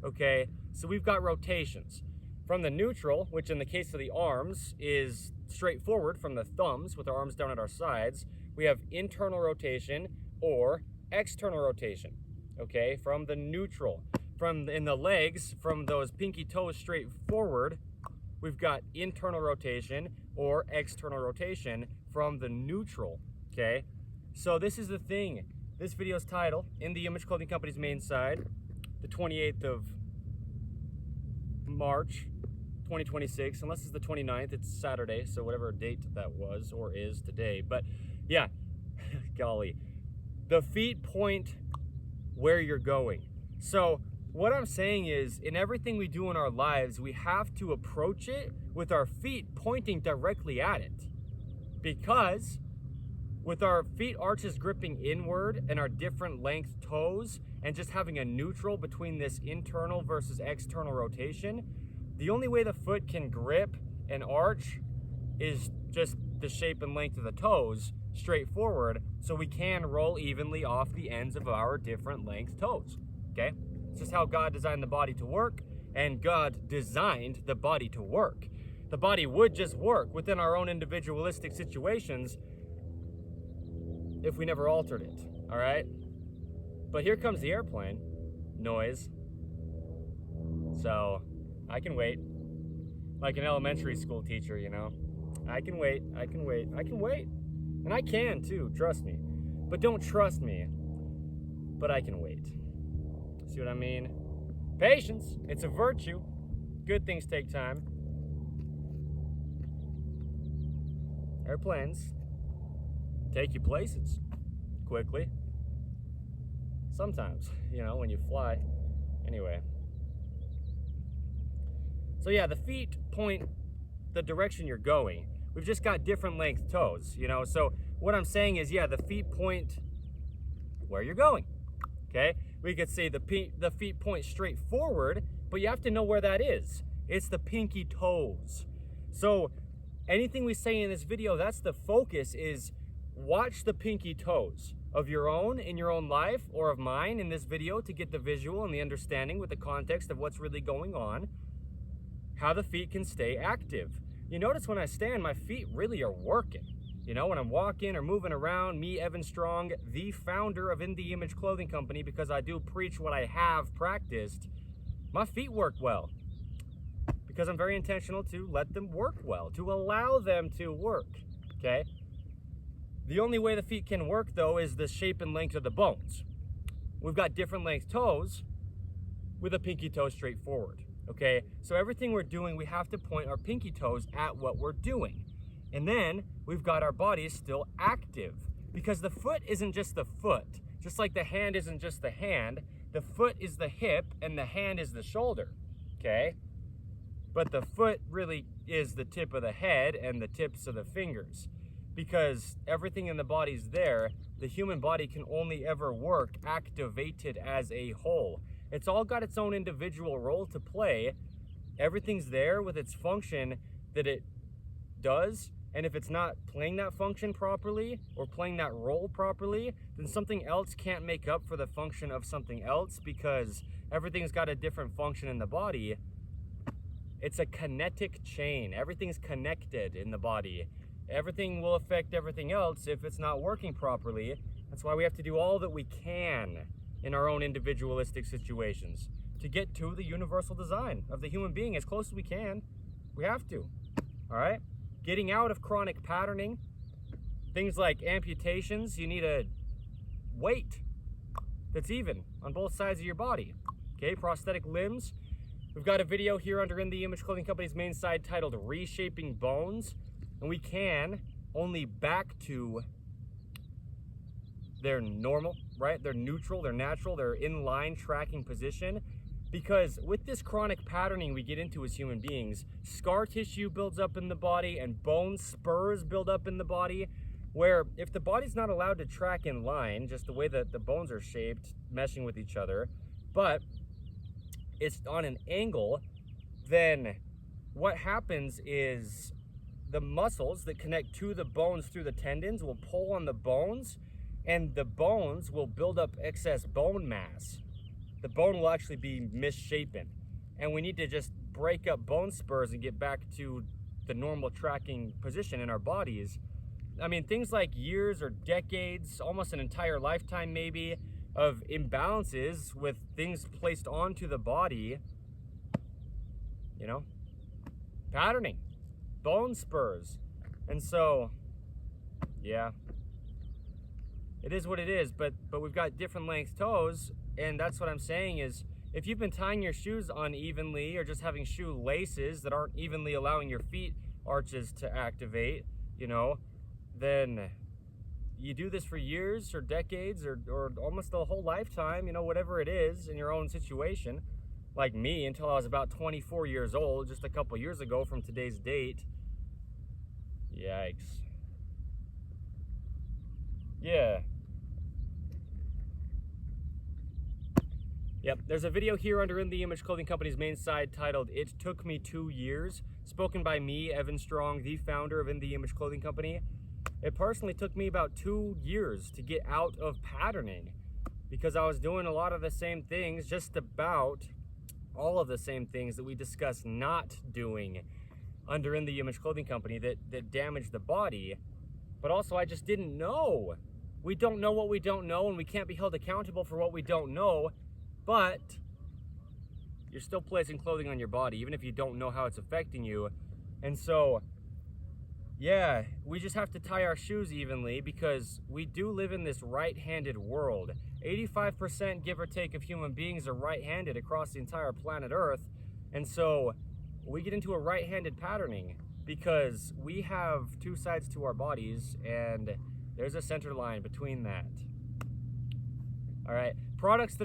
okay? So we've got rotations. From the neutral, which in the case of the arms is straightforward from the thumbs with our arms down at our sides, we have internal rotation or external rotation, okay? From the neutral. In the legs, from those pinky toes straight forward, we've got internal rotation or external rotation from the neutral, okay? So this is the thing. This video's title, In the Image Clothing Company's main side, the 28th of March, 2026, unless it's the 29th, it's Saturday, so whatever date that was or is today. But yeah, golly, the feet point where you're going. So what I'm saying is, in everything we do in our lives, we have to approach it with our feet pointing directly at it. Because with our feet arches gripping inward and our different length toes and just having a neutral between this internal versus external rotation, the only way the foot can grip and arch is just the shape and length of the toes straight forward, so we can roll evenly off the ends of our different length toes, okay? It's just how God designed the body to work, and God designed the body to work. The body would just work within our own individualistic situations if we never altered it, all right? But here comes the airplane noise. So I can wait, like an elementary school teacher, you know? I can wait, I can wait, I can wait. And I can too, trust me. But don't trust me, but I can wait. See what I mean? Patience, it's a virtue. Good things take time. Airplanes take you places quickly. Sometimes, you know, when you fly. Anyway. So yeah, the feet point the direction you're going. We've just got different length toes, you know? So what I'm saying is, yeah, the feet point where you're going, okay? We could say the feet point straight forward, but you have to know where that is. It's the pinky toes. So anything we say in this video, that's the focus, is watch the pinky toes of your own in your own life or of mine in this video to get the visual and the understanding with the context of what's really going on, how the feet can stay active. You notice when I stand, my feet really are working. You know, when I'm walking or moving around, me, Evan Strong, the founder of In the Image Clothing Company, because I do preach what I have practiced, my feet work well. Because I'm very intentional to let them work well, to allow them to work, okay? The only way the feet can work, though, is the shape and length of the bones. We've got different length toes with a pinky toe straight forward, okay? So everything we're doing, we have to point our pinky toes at what we're doing. And then we've got our bodies still active, because the foot isn't just the foot. Just like the hand isn't just the hand, the foot is the hip and the hand is the shoulder, okay? But the foot really is the tip of the head and the tips of the fingers. Because everything in the body's there, the human body can only ever work activated as a whole. It's all got its own individual role to play. Everything's there with its function that it does, and if it's not playing that function properly or playing that role properly, then something else can't make up for the function of something else, because everything's got a different function in the body. It's a kinetic chain. Everything's connected in the body. Everything will affect everything else if it's not working properly. That's why we have to do all that we can in our own individualistic situations to get to the universal design of the human being as close as we can. We have to, all right? Getting out of chronic patterning, things like amputations, you need a weight that's even on both sides of your body, okay? Prosthetic limbs. We've got a video here under In the Image Clothing Company's main side titled Reshaping Bones, and we can only back to their normal, right? Their neutral, their natural, their in-line tracking position. Because with this chronic patterning we get into as human beings, scar tissue builds up in the body and bone spurs build up in the body, where if the body's not allowed to track in line, just the way that the bones are shaped, meshing with each other, but it's on an angle, then what happens is the muscles that connect to the bones through the tendons will pull on the bones, and the bones will build up excess bone mass. the bone will actually be misshapen. And we need to just break up bone spurs and get back to the normal tracking position in our bodies. I mean, things like years or decades, almost an entire lifetime maybe, of imbalances with things placed onto the body, you know, patterning, bone spurs. And so, yeah, it is what it is, but we've got different length toes, and that's what I'm saying is, if you've been tying your shoes unevenly or just having shoe laces that aren't evenly allowing your feet arches to activate, you know, then you do this for years or decades or almost the whole lifetime, you know, whatever it is in your own situation. Like me, until I was about 24 years old, just a couple years ago from today's date. Yikes. Yeah. Yep, there's a video here under In The Image Clothing Company's main site titled "It Took Me 2 Years," spoken by me, Evan Strong, the founder of In The Image Clothing Company. It personally took me about 2 years to get out of patterning because I was doing a lot of the same things, just about all of the same things that we discuss not doing under In The Image Clothing Company that damage the body. But also I just didn't know. We don't know what we don't know, and we can't be held accountable for what we don't know. But you're still placing clothing on your body, even if you don't know how it's affecting you. And so, yeah, we just have to tie our shoes evenly because we do live in this right-handed world. 85%, give or take, of human beings are right-handed across the entire planet Earth. And so we get into a right-handed patterning because we have two sides to our bodies, and there's a center line between that. All right, products that